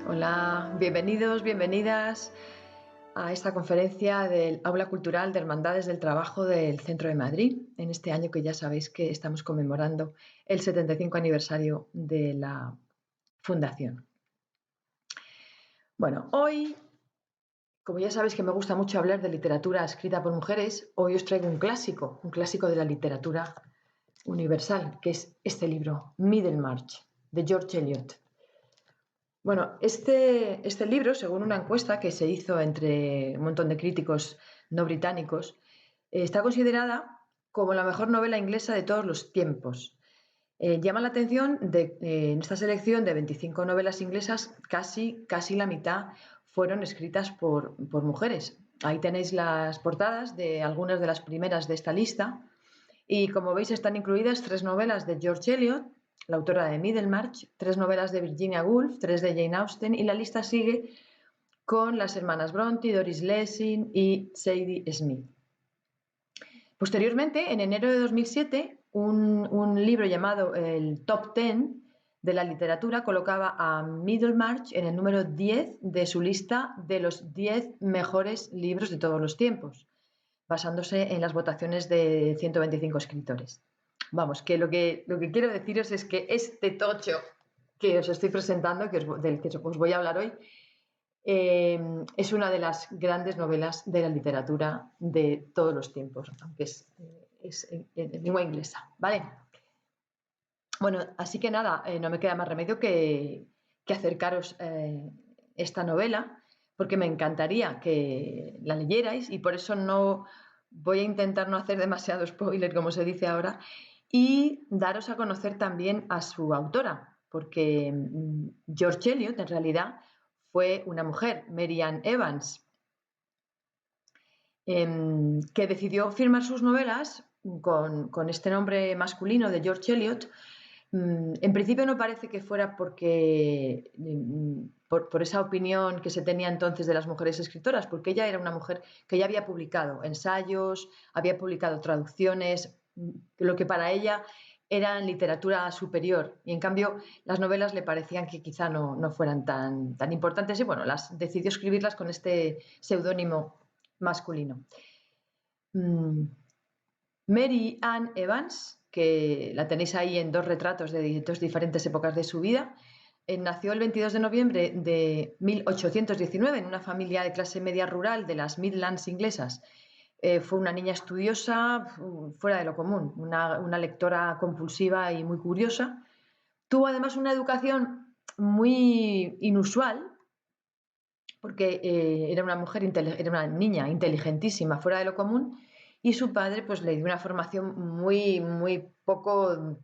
Hola, bienvenidos, bienvenidas a esta conferencia del Aula Cultural de Hermandades del Trabajo del Centro de Madrid, en este año que ya sabéis que estamos conmemorando el 75 aniversario de la fundación. Bueno, hoy, como ya sabéis que me gusta mucho hablar de literatura escrita por mujeres, hoy os traigo un clásico de la literatura universal, que es este libro, Middlemarch, de George Eliot. Bueno, este libro, según una encuesta que se hizo entre un montón de críticos no británicos, está considerada como la mejor novela inglesa de todos los tiempos. Llama la atención en esta selección de 25 novelas inglesas, casi la mitad fueron escritas por mujeres. Ahí tenéis las portadas de algunas de las primeras de esta lista. Y como veis están incluidas 3 novelas de George Eliot, la autora de Middlemarch, 3 novelas de Virginia Woolf, 3 de Jane Austen, y la lista sigue con las hermanas Bronte, Doris Lessing y Sadie Smith. Posteriormente, en enero de 2007, un libro llamado el Top 10 de la literatura colocaba a Middlemarch en el número 10 de su lista de los 10 mejores libros de todos los tiempos, basándose en las votaciones de 125 escritores. Vamos, que lo que quiero deciros es que este tocho que os estoy presentando, del que os voy a hablar hoy, es una de las grandes novelas de la literatura de todos los tiempos, aunque es en lengua inglesa, ¿vale? Bueno, así que nada, no me queda más remedio que acercaros esta novela, porque me encantaría que la leyerais y por eso no voy a intentar no hacer demasiado spoiler, como se dice ahora, y daros a conocer también a su autora, porque George Eliot en realidad fue una mujer, Mary Ann Evans, que decidió firmar sus novelas con este nombre masculino de George Eliot. En principio no parece que fuera porque por esa opinión que se tenía entonces de las mujeres escritoras, porque ella era una mujer que ya había publicado ensayos, había publicado traducciones, lo que para ella era literatura superior, y en cambio las novelas le parecían que quizá no fueran tan importantes, y bueno, decidió escribirlas con este seudónimo masculino. Mary Ann Evans, que la tenéis ahí en 2 retratos de 2 diferentes épocas de su vida, nació el 22 de noviembre de 1819 en una familia de clase media rural de las Midlands inglesas. Fue una niña estudiosa, fuera de lo común, una lectora compulsiva y muy curiosa. Tuvo además una educación muy inusual, porque era una niña inteligentísima, fuera de lo común, y su padre pues le dio una formación muy poco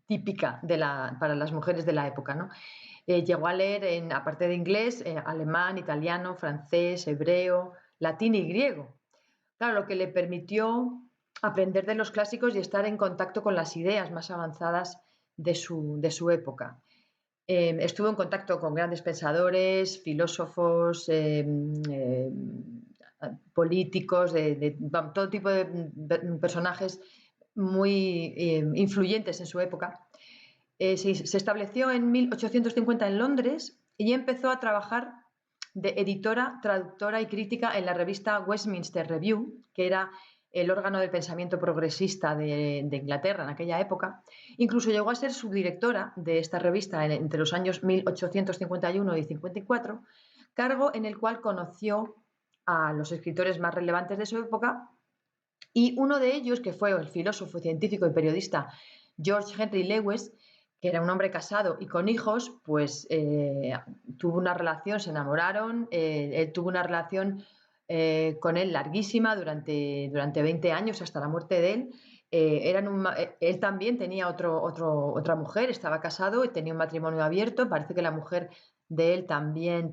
típica para las mujeres de la época, ¿no? Llegó a leer, aparte de inglés, alemán, italiano, francés, hebreo, latín y griego. Claro, lo que le permitió aprender de los clásicos y estar en contacto con las ideas más avanzadas de su época. Estuvo en contacto con grandes pensadores, filósofos, políticos, todo tipo de personajes muy influyentes en su época. Se estableció en 1850 en Londres y empezó a trabajar de editora, traductora y crítica en la revista Westminster Review, que era el órgano del pensamiento progresista de Inglaterra en aquella época. Incluso llegó a ser subdirectora de esta revista entre los años 1851 y 54, cargo en el cual conoció a los escritores más relevantes de su época, y uno de ellos, que fue el filósofo, científico y periodista George Henry Lewes, que era un hombre casado y con hijos, pues tuvo una relación, se enamoraron, él tuvo una relación con él larguísima durante 20 años, hasta la muerte de él. Él también tenía otra mujer, estaba casado y tenía un matrimonio abierto. Parece que la mujer de él también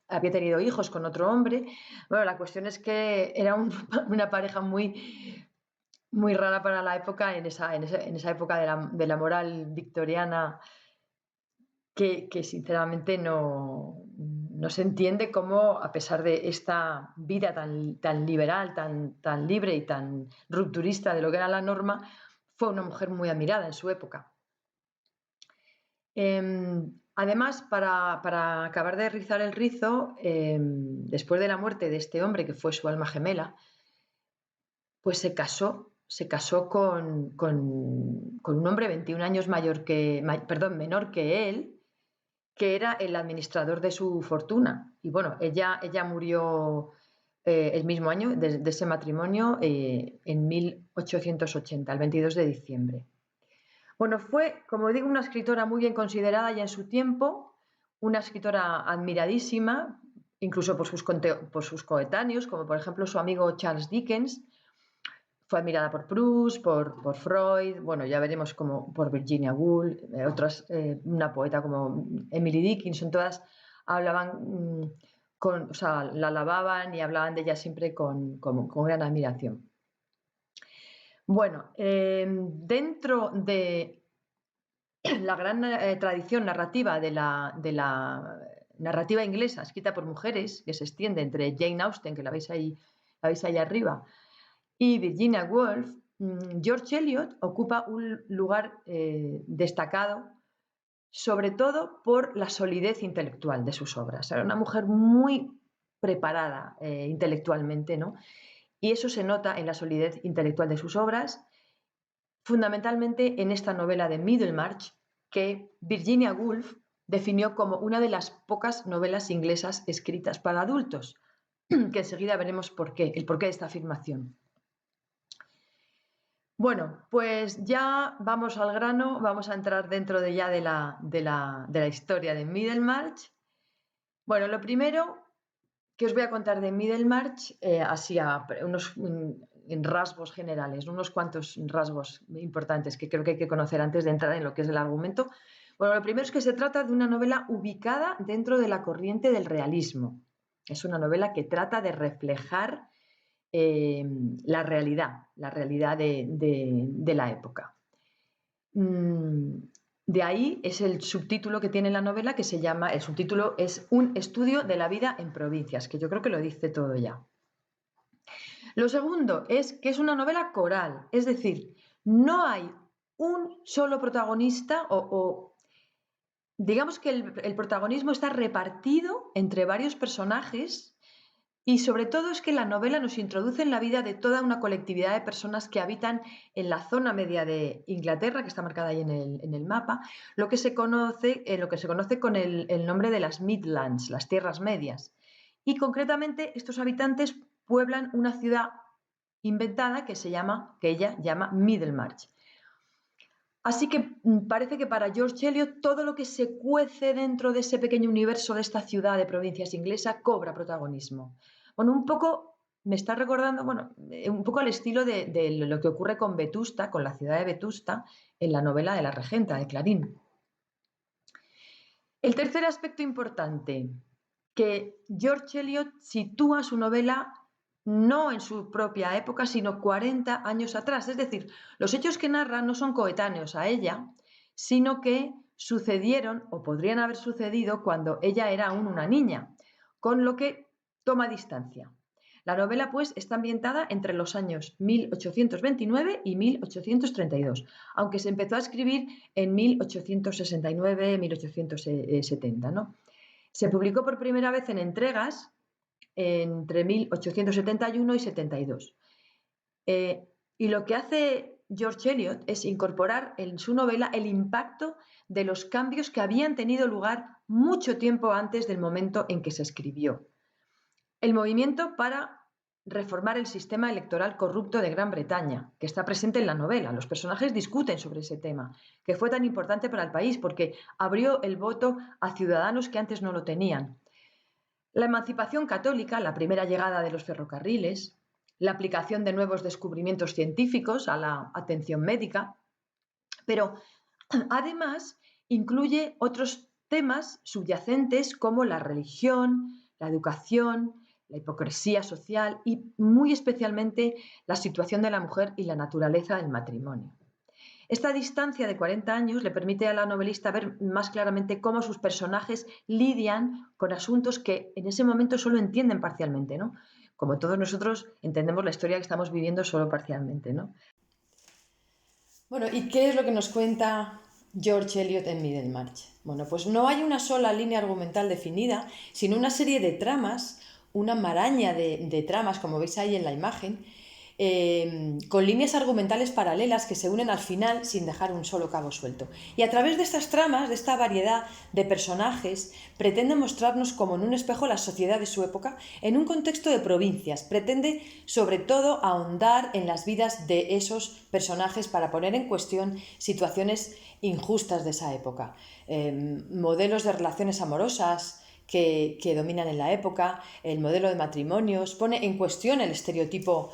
había tenido hijos con otro hombre. Bueno, la cuestión es que era una pareja muy rara para la época, en esa época de la moral victoriana, que sinceramente no se entiende cómo, a pesar de esta vida tan liberal, tan libre y tan rupturista de lo que era la norma, fue una mujer muy admirada en su época. Además, para acabar de rizar el rizo, después de la muerte de este hombre, que fue su alma gemela, pues se casó con un hombre 21 años menor que él, que era el administrador de su fortuna. Y bueno, ella murió el mismo año de ese matrimonio, en 1880, el 22 de diciembre. Bueno, fue, como digo, una escritora muy bien considerada ya en su tiempo, una escritora admiradísima, incluso por sus coetáneos, como por ejemplo su amigo Charles Dickens. Fue admirada por Proust, por Freud, bueno, ya veremos como por Virginia Woolf, una poeta como Emily Dickinson, todas hablaban, o sea, la alababan y hablaban de ella siempre con gran admiración. Bueno, dentro de la gran tradición narrativa de la narrativa inglesa escrita por mujeres, que se extiende entre Jane Austen, que la veis ahí arriba, y Virginia Woolf, George Eliot ocupa un lugar destacado, sobre todo por la solidez intelectual de sus obras. Era una mujer muy preparada intelectualmente, ¿no? Y eso se nota en la solidez intelectual de sus obras, fundamentalmente en esta novela de Middlemarch, que Virginia Woolf definió como una de las pocas novelas inglesas escritas para adultos, que enseguida veremos el porqué de esta afirmación. Bueno, pues ya vamos al grano, vamos a entrar dentro de la historia de Middlemarch. Bueno, lo primero que os voy a contar de Middlemarch, en rasgos generales, unos cuantos rasgos importantes que creo que hay que conocer antes de entrar en lo que es el argumento. Bueno, lo primero es que se trata de una novela ubicada dentro de la corriente del realismo. Es una novela que trata de reflejar la realidad de la época. De ahí es el subtítulo que tiene la novela, que el subtítulo es Un estudio de la vida en provincias, que yo creo que lo dice todo ya. Lo segundo es que es una novela coral, es decir, no hay un solo protagonista o digamos que el protagonismo está repartido entre varios personajes. Y sobre todo es que la novela nos introduce en la vida de toda una colectividad de personas que habitan en la zona media de Inglaterra, que está marcada ahí en el mapa, lo que se conoce con el nombre de las Midlands, las tierras medias. Y concretamente estos habitantes pueblan una ciudad inventada que ella llama Middlemarch. Así que parece que para George Eliot todo lo que se cuece dentro de ese pequeño universo de esta ciudad de provincias inglesa cobra protagonismo. Bueno, un poco me está recordando, un poco al estilo de lo que ocurre con Vetusta, con la ciudad de Vetusta, en la novela de La Regenta, de Clarín. El tercer aspecto importante, que George Eliot sitúa su novela no en su propia época, sino 40 años atrás. Es decir, los hechos que narra no son coetáneos a ella, sino que sucedieron o podrían haber sucedido cuando ella era aún una niña, con lo que toma distancia. La novela, pues, está ambientada entre los años 1829 y 1832, aunque se empezó a escribir en 1869-1870, ¿no? Se publicó por primera vez en entregas entre 1871 y 72. Y lo que hace George Eliot es incorporar en su novela el impacto de los cambios que habían tenido lugar mucho tiempo antes del momento en que se escribió. El movimiento para reformar el sistema electoral corrupto de Gran Bretaña, que está presente en la novela. Los personajes discuten sobre ese tema, que fue tan importante para el país porque abrió el voto a ciudadanos que antes no lo tenían. La emancipación católica, la primera llegada de los ferrocarriles, la aplicación de nuevos descubrimientos científicos a la atención médica, pero además incluye otros temas subyacentes como la religión, la educación, la hipocresía social y muy especialmente la situación de la mujer y la naturaleza del matrimonio. Esta distancia de 40 años le permite a la novelista ver más claramente cómo sus personajes lidian con asuntos que en ese momento solo entienden parcialmente, ¿no? Como todos nosotros entendemos la historia que estamos viviendo solo parcialmente, ¿no? Bueno, ¿y qué es lo que nos cuenta George Eliot en Middlemarch. Bueno, pues no hay una sola línea argumental definida, sino una serie de tramas, una maraña de tramas, como veis ahí en la imagen, con líneas argumentales paralelas que se unen al final sin dejar un solo cabo suelto. Y a través de estas tramas, de esta variedad de personajes, pretende mostrarnos como en un espejo la sociedad de su época en un contexto de provincias. Pretende sobre todo ahondar en las vidas de esos personajes para poner en cuestión situaciones injustas de esa época, modelos de relaciones amorosas que dominan en la época, el modelo de matrimonios, pone en cuestión el estereotipo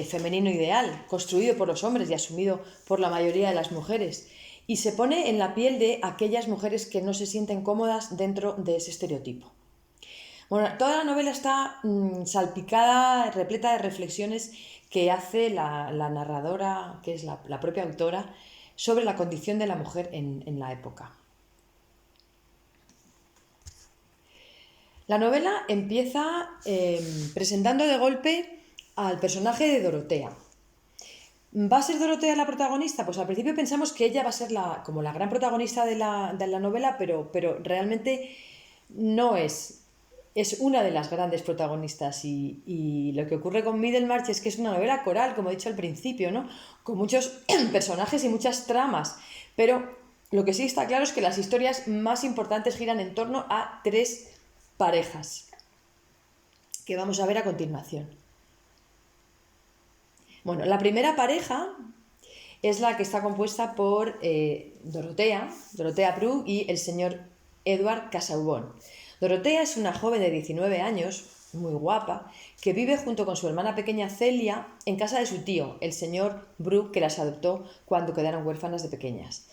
femenino ideal, construido por los hombres y asumido por la mayoría de las mujeres, y se pone en la piel de aquellas mujeres que no se sienten cómodas dentro de ese estereotipo. Bueno, toda la novela está salpicada, repleta de reflexiones que hace la narradora, que es la propia autora, sobre la condición de la mujer en la época. La novela empieza presentando de golpe al personaje de Dorotea. ¿Va a ser Dorotea la protagonista? Pues al principio pensamos que ella va a ser como la gran protagonista de la novela, pero realmente no es. Es una de las grandes protagonistas y lo que ocurre con Middlemarch es que es una novela coral, como he dicho al principio, ¿no? Con muchos personajes y muchas tramas, pero lo que sí está claro es que las historias más importantes giran en torno a 3 parejas que vamos a ver a continuación. Bueno, la primera pareja es la que está compuesta por Dorotea Prue y el señor Edward Casaubon. Dorotea es una joven de 19 años, muy guapa, que vive junto con su hermana pequeña Celia en casa de su tío, el señor Brooke, que las adoptó cuando quedaron huérfanas de pequeñas.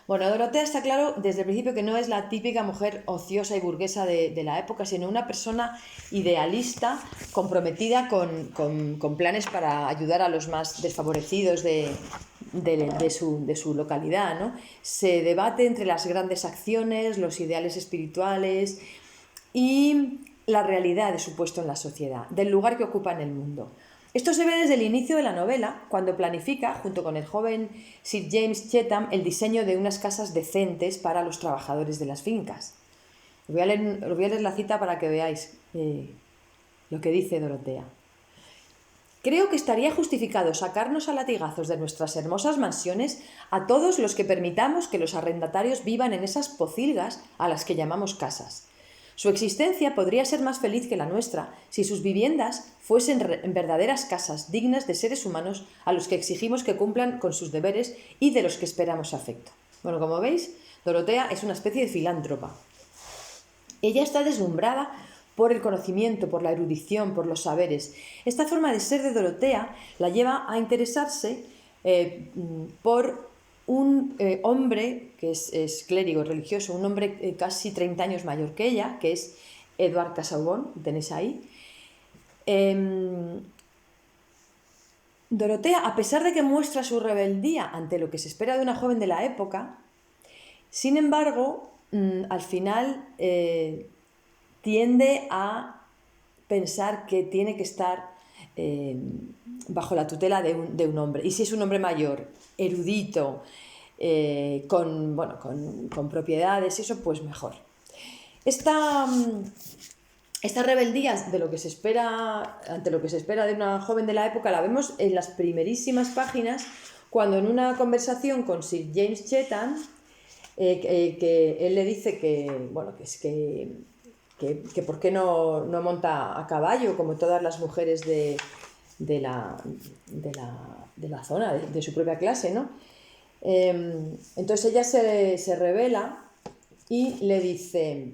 Bueno, Dorotea está claro desde el principio que no es la típica mujer ociosa y burguesa de la época, sino una persona idealista, comprometida con planes para ayudar a los más desfavorecidos de su localidad, ¿no? Se debate entre las grandes acciones, los ideales espirituales y la realidad de su puesto en la sociedad, del lugar que ocupa en el mundo. Esto se ve desde el inicio de la novela, cuando planifica, junto con el joven Sir James Chetham, el diseño de unas casas decentes para los trabajadores de las fincas. Os voy a leer la cita para que veáis lo que dice Dorotea. Creo que estaría justificado sacarnos a latigazos de nuestras hermosas mansiones a todos los que permitamos que los arrendatarios vivan en esas pocilgas a las que llamamos casas. Su existencia podría ser más feliz que la nuestra si sus viviendas fuesen verdaderas casas dignas de seres humanos a los que exigimos que cumplan con sus deberes y de los que esperamos afecto. Bueno, como veis, Dorotea es una especie de filántropa. Ella está deslumbrada por el conocimiento, por la erudición, por los saberes. Esta forma de ser de Dorotea la lleva a interesarse por un hombre que es clérigo religioso, un hombre casi 30 años mayor que ella, que es Edward Casaubon, tenéis ahí. Dorotea, a pesar de que muestra su rebeldía ante lo que se espera de una joven de la época, sin embargo, al final tiende a pensar que tiene que estar bajo la tutela de un hombre. Y si es un hombre mayor, erudito, con propiedades, eso pues mejor. Esta rebeldía de lo que se espera, ante lo que se espera de una joven de la época, la vemos en las primerísimas páginas, cuando en una conversación con Sir James Chetham, que él le dice que por qué no monta a caballo como todas las mujeres de la zona, de su propia clase, ¿no? Entonces ella se revela y le dice: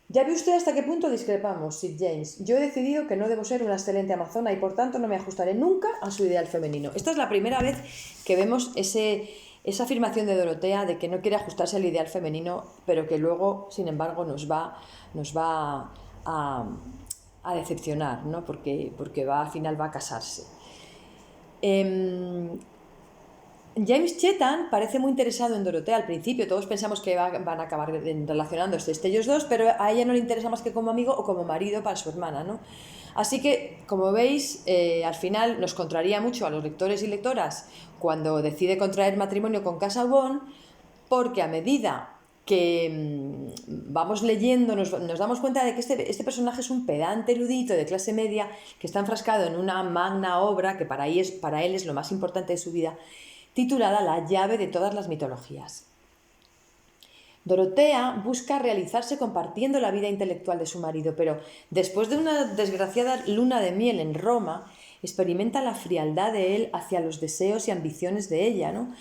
ya ve usted hasta qué punto discrepamos, Sir James. Yo he decidido que no debo ser una excelente amazona y por tanto no me ajustaré nunca a su ideal femenino. Esta es la primera vez que vemos esa afirmación de Dorotea de que no quiere ajustarse al ideal femenino, pero que luego, sin embargo, nos va a decepcionar, ¿no? Porque al final va a casarse. James Chetham parece muy interesado en Dorotea al principio. Todos pensamos que van a acabar relacionándose ellos dos, pero a ella no le interesa más que como amigo o como marido para su hermana, ¿no? Así que, como veis, al final nos contraría mucho a los lectores y lectoras cuando decide contraer matrimonio con Casaubon, porque a medida que vamos leyendo nos damos cuenta de que este personaje es un pedante erudito de clase media que está enfrascado en una magna obra que para él es lo más importante de su vida, titulada La llave de todas las mitologías. Dorotea busca realizarse compartiendo la vida intelectual de su marido, pero después de una desgraciada luna de miel en Roma, experimenta la frialdad de él hacia los deseos y ambiciones de ella, ¿no?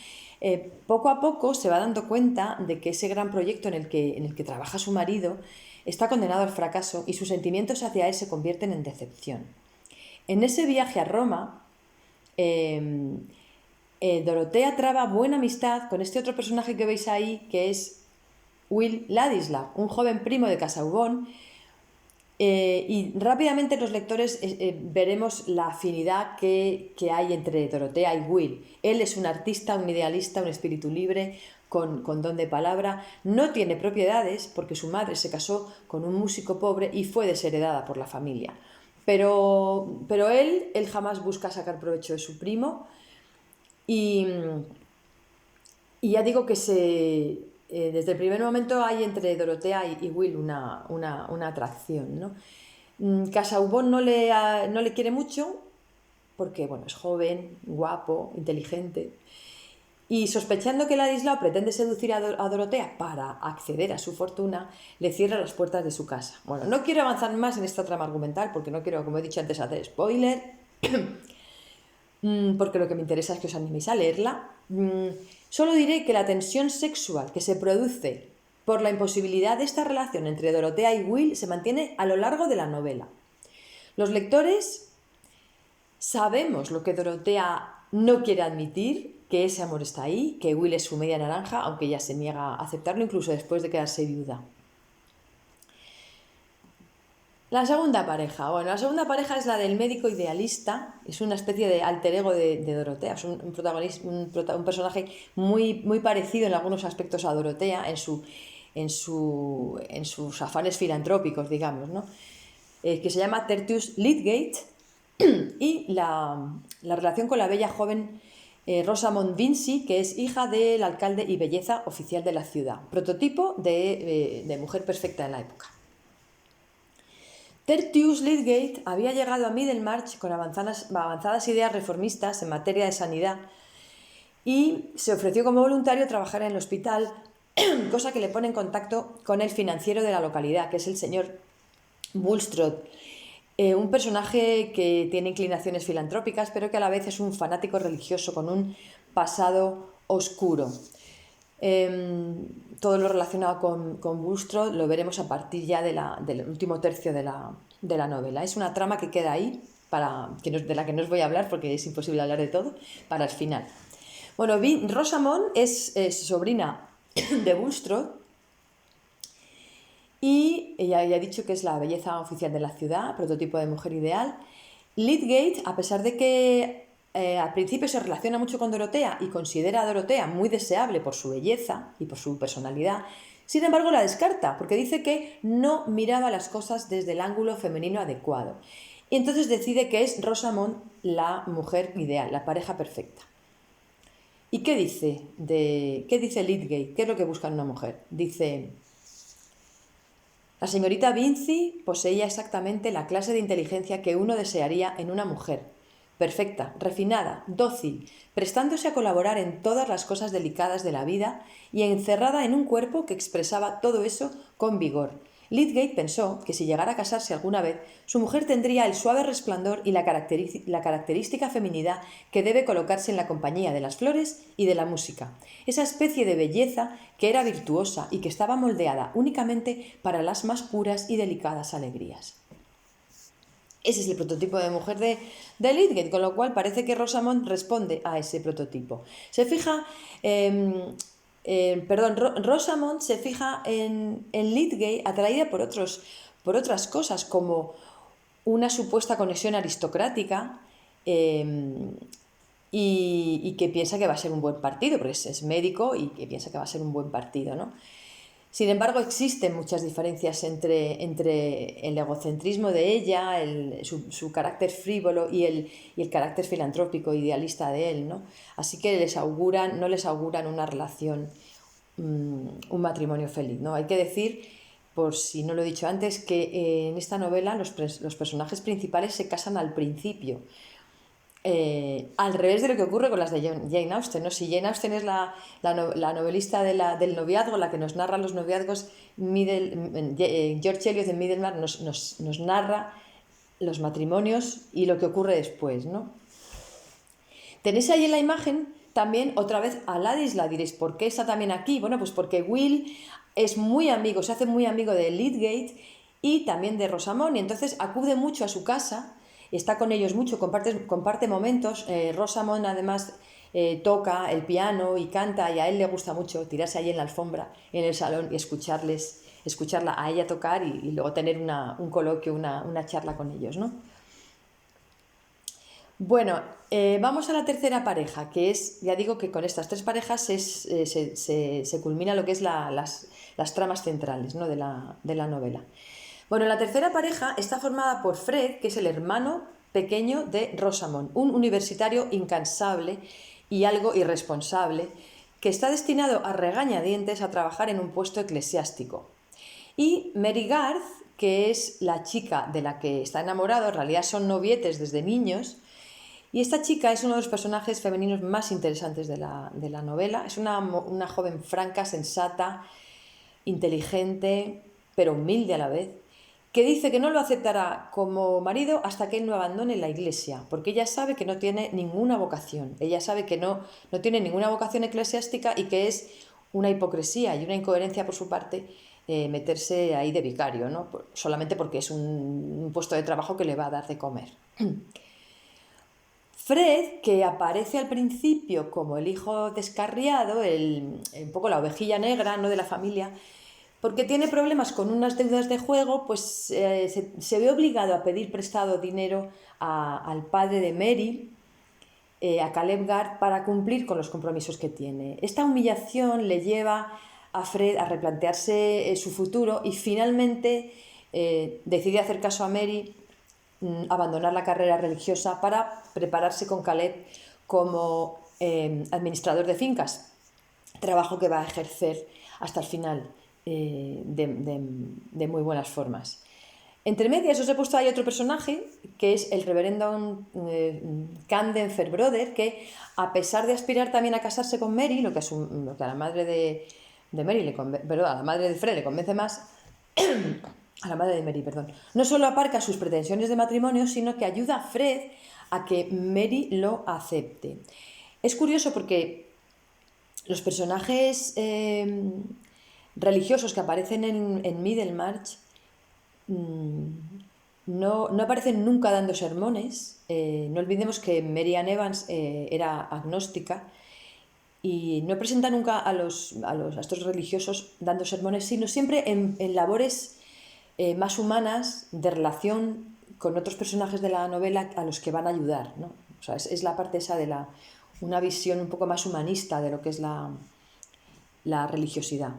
Poco a poco se va dando cuenta de que ese gran proyecto en el que trabaja su marido está condenado al fracaso y sus sentimientos hacia él se convierten en decepción. En ese viaje a Roma, Dorotea traba buena amistad con este otro personaje que veis ahí, que es Will Ladislaw, un joven primo de Casaubon, y rápidamente los lectores veremos la afinidad que hay entre Dorotea y Will. Él es un artista, un idealista, un espíritu libre, con don de palabra, no tiene propiedades porque su madre se casó con un músico pobre y fue desheredada por la familia. Pero él jamás busca sacar provecho de su primo y ya digo que desde el primer momento hay entre Dorotea y Will una atracción, ¿no? Casaubon no le quiere mucho porque bueno, es joven, guapo, inteligente, y sospechando que Ladislao pretende seducir a Dorotea para acceder a su fortuna, le cierra las puertas de su casa. Bueno, no quiero avanzar más en esta trama argumental porque no quiero, como he dicho antes, hacer spoiler, porque lo que me interesa es que os animéis a leerla. Solo diré que la tensión sexual que se produce por la imposibilidad de esta relación entre Dorotea y Will se mantiene a lo largo de la novela. Los lectores sabemos lo que Dorotea no quiere admitir, que ese amor está ahí, que Will es su media naranja, aunque ella se niega a aceptarlo incluso después de quedarse viuda. La segunda pareja. Bueno, la segunda pareja es la del médico idealista. Es una especie de alter ego de Dorotea. Es un personaje muy parecido en algunos aspectos a Dorotea en sus afanes filantrópicos, digamos, ¿no? Que se llama Tertius Lydgate, y la relación con la bella joven Rosamond Vincy, que es hija del alcalde y belleza oficial de la ciudad. Prototipo de mujer perfecta en la época. Tertius Lydgate había llegado a Middlemarch con avanzadas ideas reformistas en materia de sanidad y se ofreció como voluntario a trabajar en el hospital, cosa que le pone en contacto con el financiero de la localidad, que es el señor Bulstrode, un personaje que tiene inclinaciones filantrópicas, pero que a la vez es un fanático religioso con un pasado oscuro. Todo lo relacionado con Bulstrode lo veremos a partir ya del último tercio de la novela. Es una trama que queda ahí, de la que no os voy a hablar porque es imposible hablar de todo, para el final. Bueno, Rosamond es sobrina de Bulstrode y ella ya ha dicho que es la belleza oficial de la ciudad, prototipo de mujer ideal. Lydgate, a pesar de que al principio se relaciona mucho con Dorotea y considera a Dorotea muy deseable por su belleza y por su personalidad, sin embargo la descarta porque dice que no miraba las cosas desde el ángulo femenino adecuado. Y entonces decide que es Rosamond la mujer ideal, la pareja perfecta. ¿Y qué dice Lydgate? ¿Qué es lo que busca en una mujer? Dice: la señorita Vincy poseía exactamente la clase de inteligencia que uno desearía en una mujer. Perfecta, refinada, dócil, prestándose a colaborar en todas las cosas delicadas de la vida y encerrada en un cuerpo que expresaba todo eso con vigor. Lydgate pensó que si llegara a casarse alguna vez, su mujer tendría el suave resplandor y la característica feminidad que debe colocarse en la compañía de las flores y de la música. Esa especie de belleza que era virtuosa y que estaba moldeada únicamente para las más puras y delicadas alegrías. Ese es el prototipo de mujer de Lydgate, con lo cual parece que Rosamond responde a ese prototipo. Rosamond se fija en Lydgate atraída por otras cosas, como una supuesta conexión aristocrática, y que piensa que va a ser un buen partido, porque es médico y que piensa que va a ser un buen partido, ¿no? Sin embargo, existen muchas diferencias entre el egocentrismo de ella, su carácter frívolo y el carácter filantrópico, idealista de él, ¿no? Así que no les auguran una relación, un matrimonio feliz, ¿no? Hay que decir, por si no lo he dicho antes, que en esta novela los personajes principales se casan al principio. Al revés de lo que ocurre con las de Jane Austen, ¿no? Si Jane Austen es la novelista del noviazgo, la que nos narra los noviazgos, George Eliot en Middlemarch nos narra los matrimonios y lo que ocurre después, ¿no? Tenéis ahí en la imagen también otra vez a Ladisla. Diréis, ¿por qué está también aquí? Bueno, pues porque Will es muy amigo, se hace muy amigo de Lydgate y también de Rosamond, y entonces acude mucho a su casa, está con ellos mucho, comparte momentos. Rosamond además toca el piano y canta, y a él le gusta mucho tirarse ahí en la alfombra, en el salón, y escucharla a ella tocar y luego tener un coloquio, una charla con ellos, ¿no? Bueno, vamos a la tercera pareja, que es, ya digo que con estas tres parejas se culmina lo que es las tramas centrales, ¿no? de la novela. Bueno, la tercera pareja está formada por Fred, que es el hermano pequeño de Rosamond, un universitario incansable y algo irresponsable, que está destinado a regañadientes a trabajar en un puesto eclesiástico. Y Mary Garth, que es la chica de la que está enamorado, en realidad son novietes desde niños, y esta chica es uno de los personajes femeninos más interesantes de la novela. Es una joven franca, sensata, inteligente, pero humilde a la vez, que dice que no lo aceptará como marido hasta que él no abandone la iglesia, porque ella sabe que no tiene ninguna vocación. Ella sabe que no tiene ninguna vocación eclesiástica y que es una hipocresía y una incoherencia por su parte meterse ahí de vicario, ¿no? Solamente porque es un puesto de trabajo que le va a dar de comer. Fred, que aparece al principio como el hijo descarriado, un poco la ovejilla negra, ¿no? de la familia, porque tiene problemas con unas deudas de juego, pues se ve obligado a pedir prestado dinero al padre de Mary, a Caleb Garth, para cumplir con los compromisos que tiene. Esta humillación le lleva a Fred a replantearse su futuro y finalmente decide hacer caso a Mary, abandonar la carrera religiosa para prepararse con Caleb como administrador de fincas, trabajo que va a ejercer hasta el final de muy buenas formas. Entre medias os he puesto ahí otro personaje, que es el reverendo Camden Fairbrother, que a pesar de aspirar también a casarse con Mary, lo que a la madre de Mary a la madre de Fred le convence más, a la madre de Mary, perdón, no solo aparca sus pretensiones de matrimonio, sino que ayuda a Fred a que Mary lo acepte. Es curioso porque los personajes religiosos que aparecen en Middlemarch no aparecen nunca dando sermones. No olvidemos que Mary Ann Evans era agnóstica y no presenta nunca a estos religiosos dando sermones, sino siempre en labores más humanas, de relación con otros personajes de la novela a los que van a ayudar, ¿no? O sea, es la parte esa de una visión un poco más humanista de lo que es la religiosidad.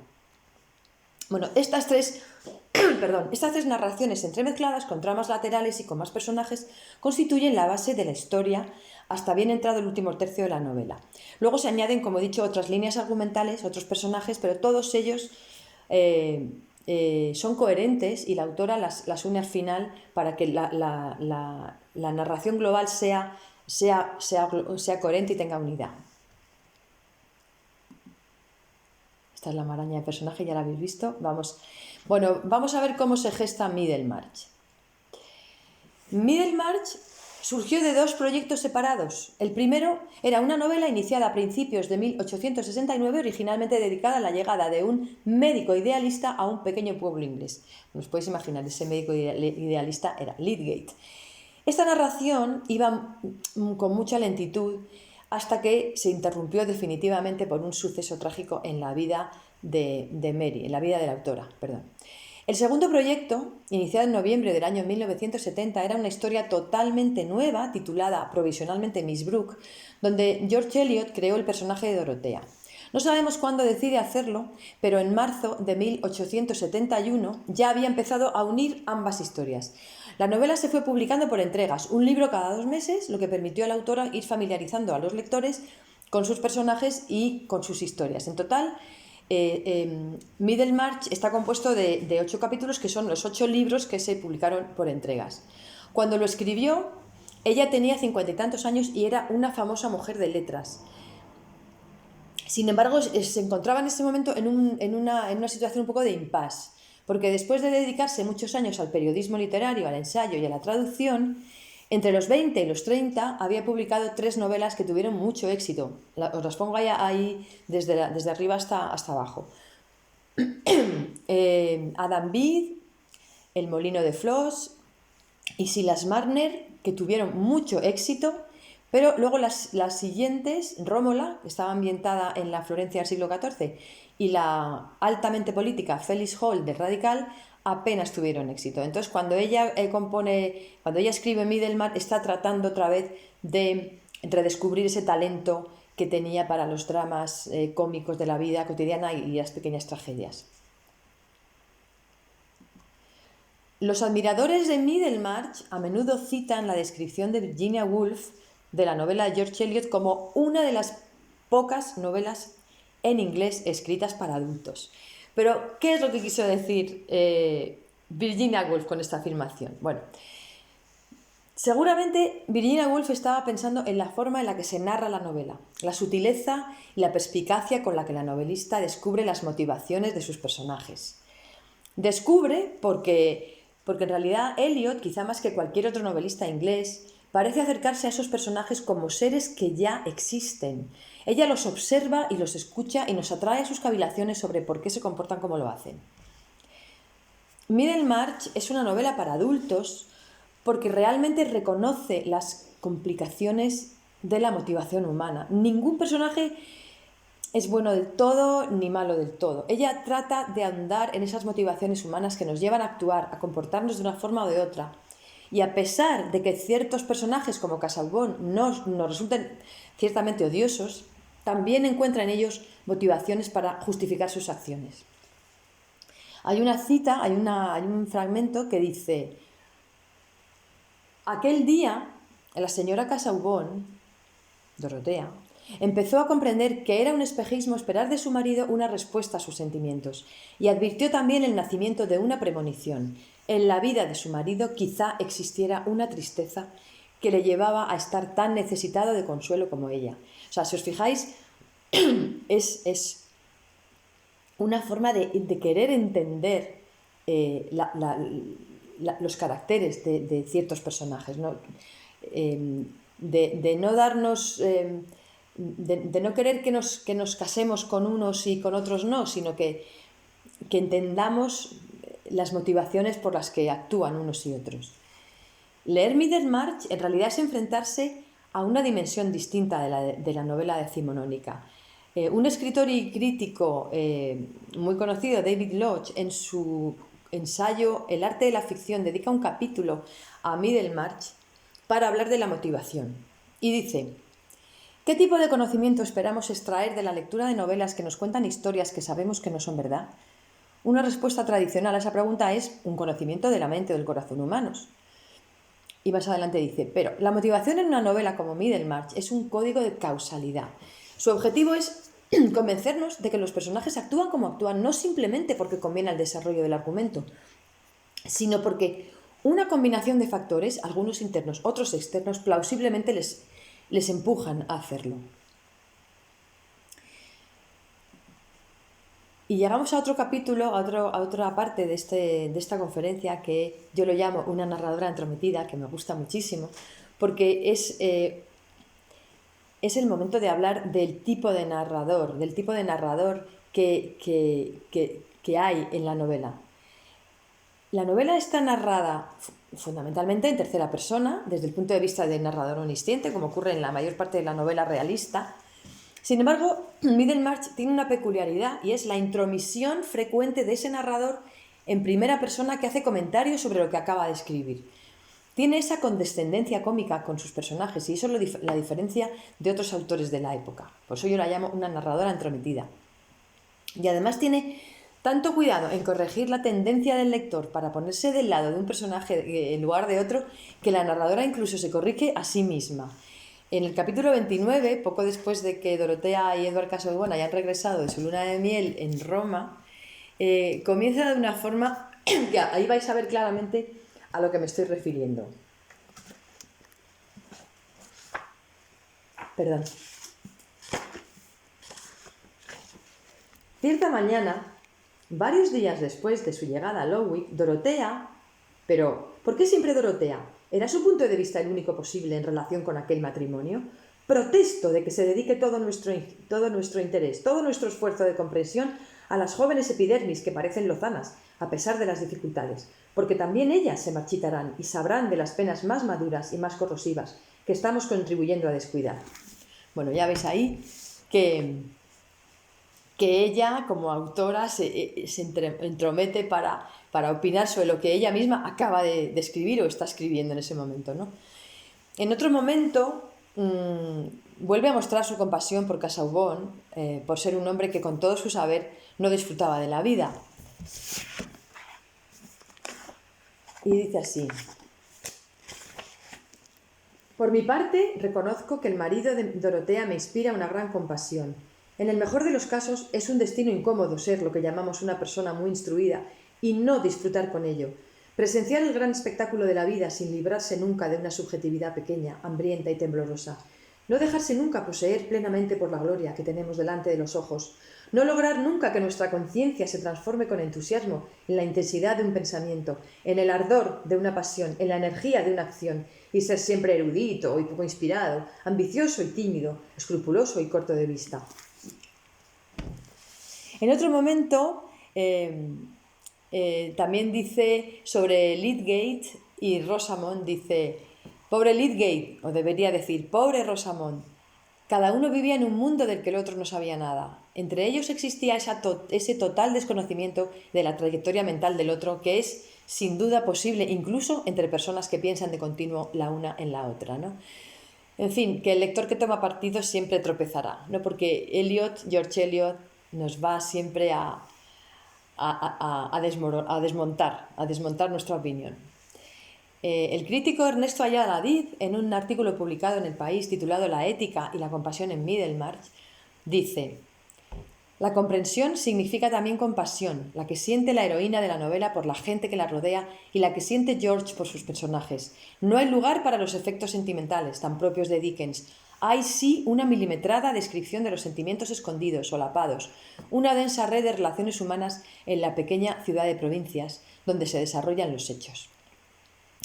Bueno, estas tres narraciones entremezcladas con tramas laterales y con más personajes constituyen la base de la historia hasta bien entrado el último tercio de la novela. Luego se añaden, como he dicho, otras líneas argumentales, otros personajes, pero todos ellos son coherentes y la autora las une al final para que la narración global sea coherente y tenga unidad. Esta es la maraña de personaje, ya la habéis visto. Vamos a ver cómo se gesta Middlemarch. Middlemarch surgió de dos proyectos separados. El primero era una novela iniciada a principios de 1869, originalmente dedicada a la llegada de un médico idealista a un pequeño pueblo inglés. Os podéis imaginar, ese médico idealista era Lydgate. Esta narración iba con mucha lentitud hasta que se interrumpió definitivamente por un suceso trágico en la vida de Mary, en la vida de la autora, perdón. El segundo proyecto, iniciado en noviembre del año 1970, era una historia totalmente nueva, titulada provisionalmente Miss Brooke, donde George Eliot creó el personaje de Dorotea. No sabemos cuándo decide hacerlo, pero en marzo de 1871 ya había empezado a unir ambas historias. La novela se fue publicando por entregas, un libro cada 2 meses, lo que permitió a la autora ir familiarizando a los lectores con sus personajes y con sus historias. En total, Middlemarch está compuesto de 8 capítulos, que son los 8 libros que se publicaron por entregas. Cuando lo escribió, ella tenía 50 y tantos años y era una famosa mujer de letras. Sin embargo, se encontraba en ese momento en una situación un poco de impasse, porque después de dedicarse muchos años al periodismo literario, al ensayo y a la traducción, entre los 20 y los 30 había publicado 3 novelas que tuvieron mucho éxito. Os las pongo ahí desde arriba hasta abajo. Adam Bede, El molino de Flos y Silas Marner, que tuvieron mucho éxito, pero luego las siguientes, Rómola, que estaba ambientada en la Florencia del siglo XIV, y la altamente política Felice Hall de Radical, apenas tuvieron éxito. Entonces, cuando ella escribe Middlemarch, está tratando otra vez de redescubrir ese talento que tenía para los dramas cómicos de la vida cotidiana y las pequeñas tragedias. Los admiradores de Middlemarch a menudo citan la descripción de Virginia Woolf de la novela de George Eliot como una de las pocas novelas en inglés escritas para adultos. Pero, ¿qué es lo que quiso decir Virginia Woolf con esta afirmación? Bueno, seguramente Virginia Woolf estaba pensando en la forma en la que se narra la novela, la sutileza y la perspicacia con la que la novelista descubre las motivaciones de sus personajes. Descubre porque en realidad Eliot, quizá más que cualquier otro novelista inglés, parece acercarse a esos personajes como seres que ya existen. Ella los observa y los escucha y nos atrae a sus cavilaciones sobre por qué se comportan como lo hacen. Middlemarch es una novela para adultos porque realmente reconoce las complicaciones de la motivación humana. Ningún personaje es bueno del todo ni malo del todo. Ella trata de ahondar en esas motivaciones humanas que nos llevan a actuar, a comportarnos de una forma o de otra. Y a pesar de que ciertos personajes como Casaubon nos resulten ciertamente odiosos, también encuentra en ellos motivaciones para justificar sus acciones. Hay una cita, hay un fragmento que dice: aquel día, la señora Casaubon, Dorotea, empezó a comprender que era un espejismo esperar de su marido una respuesta a sus sentimientos, y advirtió también el nacimiento de una premonición. En la vida de su marido quizá existiera una tristeza que le llevaba a estar tan necesitado de consuelo como ella. O sea, si os fijáis, es una forma de querer entender los caracteres de ciertos personajes, ¿no? De no darnos... de no querer que nos casemos con unos y con otros no, sino que entendamos las motivaciones por las que actúan unos y otros. Leer Middlemarch en realidad es enfrentarse a una dimensión distinta de la novela decimonónica. Un escritor y crítico muy conocido, David Lodge, en su ensayo El arte de la ficción, dedica un capítulo a Middlemarch para hablar de la motivación. Y dice: ¿qué tipo de conocimiento esperamos extraer de la lectura de novelas que nos cuentan historias que sabemos que no son verdad? Una respuesta tradicional a esa pregunta es un conocimiento de la mente o del corazón humanos. Y más adelante dice: pero la motivación en una novela como Middlemarch es un código de causalidad. Su objetivo es convencernos de que los personajes actúan como actúan, no simplemente porque conviene al desarrollo del argumento, sino porque una combinación de factores, algunos internos, otros externos, plausiblemente les empujan a hacerlo. Y llegamos a otro capítulo, a otra parte de esta conferencia que yo lo llamo una narradora entrometida, que me gusta muchísimo, porque es el momento de hablar del tipo de narrador que hay en la novela. La novela está narrada fundamentalmente en tercera persona, desde el punto de vista del narrador omnisciente, como ocurre en la mayor parte de la novela realista. Sin embargo, Middlemarch tiene una peculiaridad y es la intromisión frecuente de ese narrador en primera persona que hace comentarios sobre lo que acaba de escribir. tiene esa condescendencia cómica con sus personajes y eso la diferencia de otros autores de la época. Por eso yo la llamo una narradora entrometida. Y además tiene tanto cuidado en corregir la tendencia del lector para ponerse del lado de un personaje en lugar de otro, que la narradora incluso se corrige a sí misma. En el capítulo 29, poco después de que Dorotea y Edward Casaubon hayan regresado de su luna de miel en Roma, comienza de una forma que ahí vais a ver claramente a lo que me estoy refiriendo. Perdón. Cierta mañana, varios días después de su llegada a Lowick, Dorotea... Pero, ¿por qué siempre Dorotea? ¿Era su punto de vista el único posible en relación con aquel matrimonio? Protesto de que se dedique todo nuestro interés, todo nuestro esfuerzo de comprensión a las jóvenes epidermis que parecen lozanas, a pesar de las dificultades, porque también ellas se marchitarán y sabrán de las penas más maduras y más corrosivas que estamos contribuyendo a descuidar. Bueno, ya veis ahí que ella, como autora, se entromete para opinar sobre lo que ella misma acaba de escribir o está escribiendo en ese momento, ¿no? En otro momento, vuelve a mostrar su compasión por Casaubon, por ser un hombre que con todo su saber no disfrutaba de la vida. Y dice así: por mi parte, reconozco que el marido de Dorotea me inspira una gran compasión. En el mejor de los casos, es un destino incómodo ser lo que llamamos una persona muy instruida y no disfrutar con ello. Presenciar el gran espectáculo de la vida sin librarse nunca de una subjetividad pequeña, hambrienta y temblorosa. No dejarse nunca poseer plenamente por la gloria que tenemos delante de los ojos. No lograr nunca que nuestra conciencia se transforme con entusiasmo en la intensidad de un pensamiento, en el ardor de una pasión, en la energía de una acción, y ser siempre erudito y poco inspirado, ambicioso y tímido, escrupuloso y corto de vista. En otro momento, también dice sobre Lydgate y Rosamond, dice: pobre Lydgate, o debería decir, pobre Rosamond. Cada uno vivía en un mundo del que el otro no sabía nada. Entre ellos existía ese total desconocimiento de la trayectoria mental del otro que es sin duda posible incluso entre personas que piensan de continuo la una en la otra, ¿no? En fin, que el lector que toma partido siempre tropezará, ¿no? Porque George Eliot nos va siempre a desmontar nuestra opinión. El crítico Ernesto Ayala Diz, en un artículo publicado en El País titulado La ética y la compasión en Middlemarch, dice: la comprensión significa también compasión, la que siente la heroína de la novela por la gente que la rodea y la que siente George por sus personajes. No hay lugar para los efectos sentimentales, tan propios de Dickens. Hay sí una milimetrada descripción de los sentimientos escondidos, solapados, una densa red de relaciones humanas en la pequeña ciudad de provincias, donde se desarrollan los hechos.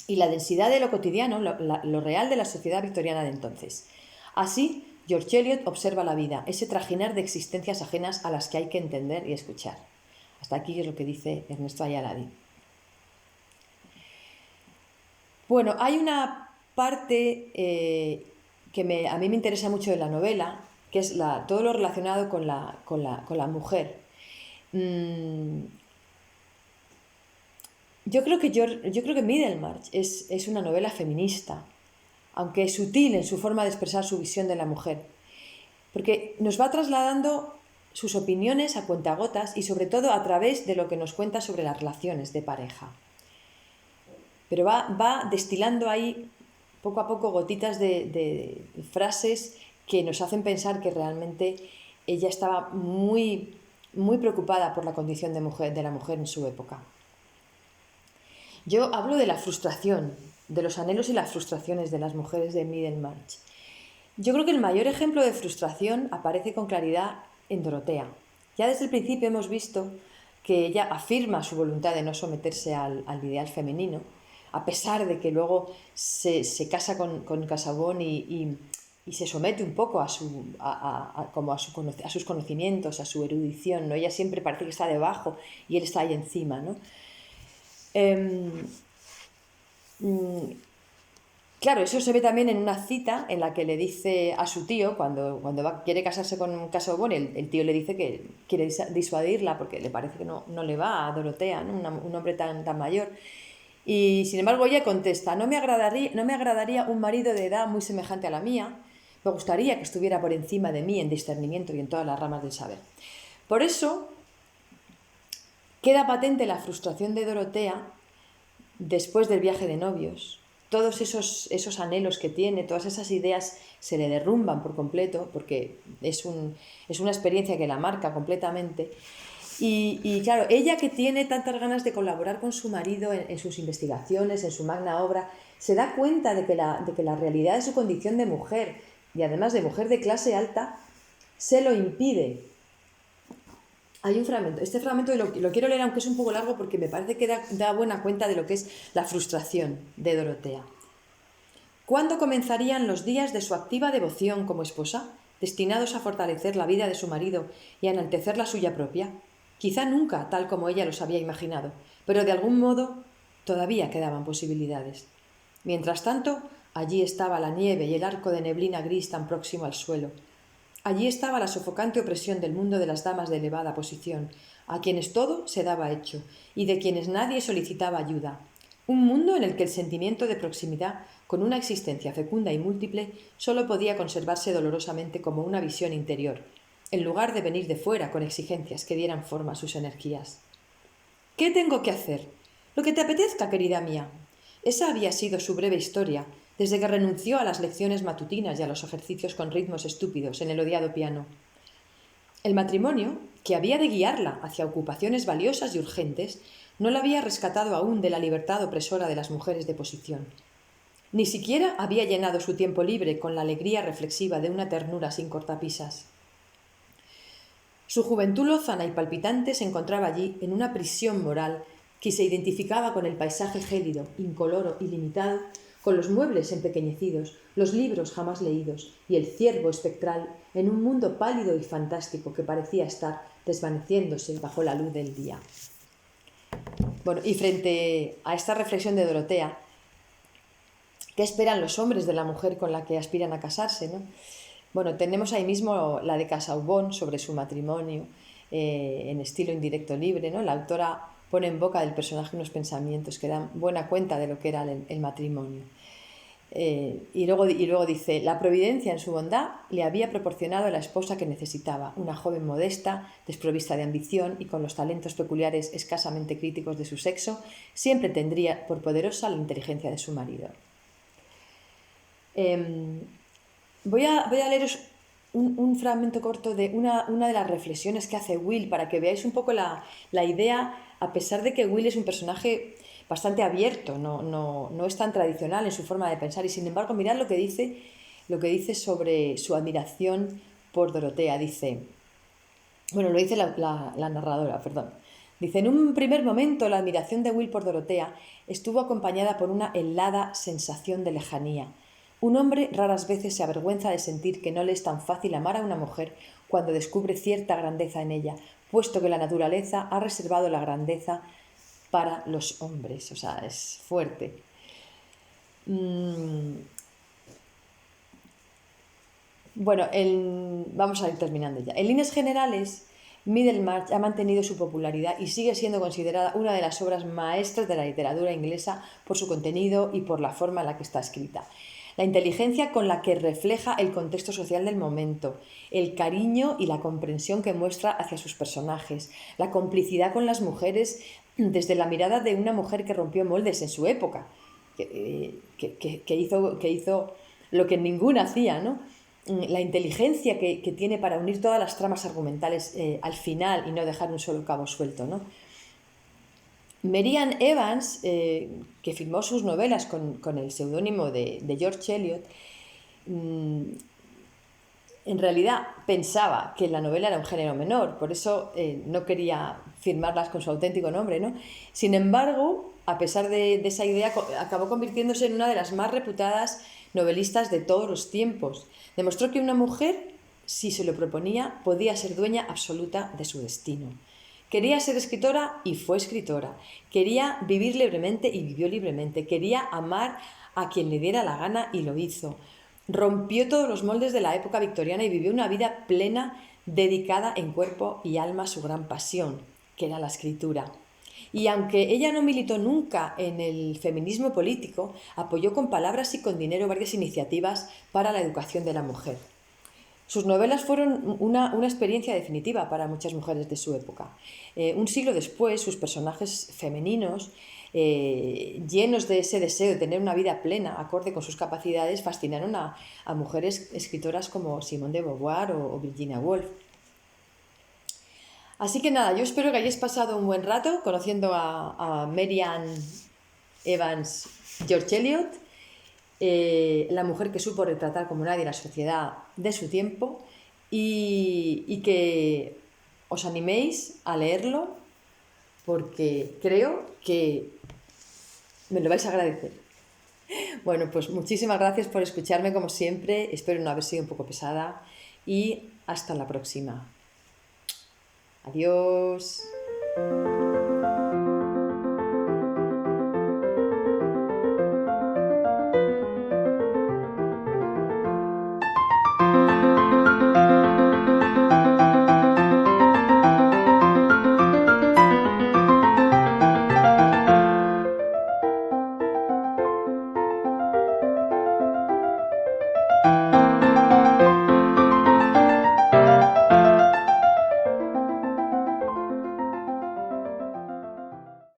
Y la densidad de lo cotidiano, lo real de la sociedad victoriana de entonces. Así, George Eliot observa la vida, ese trajinar de existencias ajenas a las que hay que entender y escuchar. Hasta aquí es lo que dice Ernesto Ayala Diz. Bueno, hay una parte que a mí me interesa mucho de la novela, que es todo lo relacionado con la mujer. Yo creo que Middlemarch es una novela feminista, aunque es sutil en su forma de expresar su visión de la mujer, porque nos va trasladando sus opiniones a cuentagotas y sobre todo a través de lo que nos cuenta sobre las relaciones de pareja. Pero va destilando ahí poco a poco gotitas de frases que nos hacen pensar que realmente ella estaba muy, muy preocupada por la condición de la mujer en su época. Yo hablo de la frustración, de los anhelos y las frustraciones de las mujeres de Middlemarch. Yo creo que el mayor ejemplo de frustración aparece con claridad en Dorotea. Ya desde el principio hemos visto que ella afirma su voluntad de no someterse al ideal femenino, a pesar de que luego se casa con Casaubon y se somete un poco a sus conocimientos, a su erudición, ¿no? Ella siempre parece que está debajo y él está ahí encima, ¿no? Claro, eso se ve también en una cita en la que le dice a su tío, cuando quiere casarse con Casaubon, el tío le dice que quiere disuadirla porque le parece que no le va a Dorotea, ¿no? Un hombre tan mayor. Y sin embargo ella contesta, no me agradaría un marido de edad muy semejante a la mía, me gustaría que estuviera por encima de mí en discernimiento y en todas las ramas del saber. Por eso queda patente la frustración de Dorotea después del viaje de novios. Todos esos anhelos que tiene, todas esas ideas se le derrumban por completo porque es una experiencia que la marca completamente. Y claro, ella que tiene tantas ganas de colaborar con su marido en sus investigaciones, en su magna obra, se da cuenta de que la realidad de su condición de mujer, y además de mujer de clase alta, se lo impide. Hay un fragmento, este fragmento lo quiero leer aunque es un poco largo porque me parece que da buena cuenta de lo que es la frustración de Dorotea. ¿Cuándo comenzarían los días de su activa devoción como esposa, destinados a fortalecer la vida de su marido y a enaltecer la suya propia? Quizá nunca, tal como ella los había imaginado, pero de algún modo todavía quedaban posibilidades. Mientras tanto, allí estaba la nieve y el arco de neblina gris tan próximo al suelo. Allí estaba la sofocante opresión del mundo de las damas de elevada posición, a quienes todo se daba hecho y de quienes nadie solicitaba ayuda. Un mundo en el que el sentimiento de proximidad, con una existencia fecunda y múltiple, solo podía conservarse dolorosamente como una visión interior, en lugar de venir de fuera con exigencias que dieran forma a sus energías. ¿Qué tengo que hacer? Lo que te apetezca, querida mía. Esa había sido su breve historia, desde que renunció a las lecciones matutinas y a los ejercicios con ritmos estúpidos en el odiado piano. El matrimonio, que había de guiarla hacia ocupaciones valiosas y urgentes, no la había rescatado aún de la libertad opresora de las mujeres de posición. Ni siquiera había llenado su tiempo libre con la alegría reflexiva de una ternura sin cortapisas. Su juventud lozana y palpitante se encontraba allí en una prisión moral que se identificaba con el paisaje gélido, incoloro y limitado, con los muebles empequeñecidos, los libros jamás leídos y el ciervo espectral en un mundo pálido y fantástico que parecía estar desvaneciéndose bajo la luz del día. Bueno, y frente a esta reflexión de Dorotea, ¿qué esperan los hombres de la mujer con la que aspiran a casarse, ¿no? Bueno, tenemos ahí mismo la de Casaubon sobre su matrimonio, en estilo indirecto libre, ¿no? La autora pone en boca del personaje unos pensamientos que dan buena cuenta de lo que era el matrimonio. Y luego dice, la providencia en su bondad le había proporcionado la esposa que necesitaba, una joven modesta, desprovista de ambición y con los talentos peculiares escasamente críticos de su sexo, siempre tendría por poderosa la inteligencia de su marido. Voy a leeros un fragmento corto de una de las reflexiones que hace Will para que veáis un poco la idea, a pesar de que Will es un personaje bastante abierto, no es tan tradicional en su forma de pensar, y sin embargo mirad lo que dice sobre su admiración por Dorotea. Dice, bueno, lo dice la narradora, perdón. Dice, en un primer momento la admiración de Will por Dorotea estuvo acompañada por una helada sensación de lejanía. Un hombre raras veces se avergüenza de sentir que no le es tan fácil amar a una mujer cuando descubre cierta grandeza en ella, puesto que la naturaleza ha reservado la grandeza para los hombres. O sea, es fuerte. Bueno, vamos a ir terminando ya. En líneas generales, Middlemarch ha mantenido su popularidad y sigue siendo considerada una de las obras maestras de la literatura inglesa por su contenido y por la forma en la que está escrita. La inteligencia con la que refleja el contexto social del momento, el cariño y la comprensión que muestra hacia sus personajes, la complicidad con las mujeres desde la mirada de una mujer que rompió moldes en su época, que hizo lo que ninguna hacía, ¿no? La inteligencia que tiene para unir todas las tramas argumentales al final y no dejar un solo cabo suelto, ¿no? Mary Ann Evans, que firmó sus novelas con el seudónimo de George Eliot, en realidad pensaba que la novela era un género menor, por eso no quería firmarlas con su auténtico nombre, ¿no? Sin embargo, a pesar de esa idea, acabó convirtiéndose en una de las más reputadas novelistas de todos los tiempos. Demostró que una mujer, si se lo proponía, podía ser dueña absoluta de su destino. Quería ser escritora y fue escritora. Quería vivir libremente y vivió libremente. Quería amar a quien le diera la gana y lo hizo. Rompió todos los moldes de la época victoriana y vivió una vida plena, dedicada en cuerpo y alma a su gran pasión, que era la escritura. Y aunque ella no militó nunca en el feminismo político, apoyó con palabras y con dinero varias iniciativas para la educación de la mujer. Sus novelas fueron una experiencia definitiva para muchas mujeres de su época. Un siglo después, sus personajes femeninos, llenos de ese deseo de tener una vida plena, acorde con sus capacidades, fascinaron a mujeres escritoras como Simone de Beauvoir o Virginia Woolf. Así que nada, yo espero que hayáis pasado un buen rato conociendo a Mary Ann Evans George Eliot, la mujer que supo retratar como nadie la sociedad de su tiempo, y que os animéis a leerlo porque creo que me lo vais a agradecer. Bueno, pues muchísimas gracias por escucharme como siempre, espero no haber sido un poco pesada y hasta la próxima. Adiós.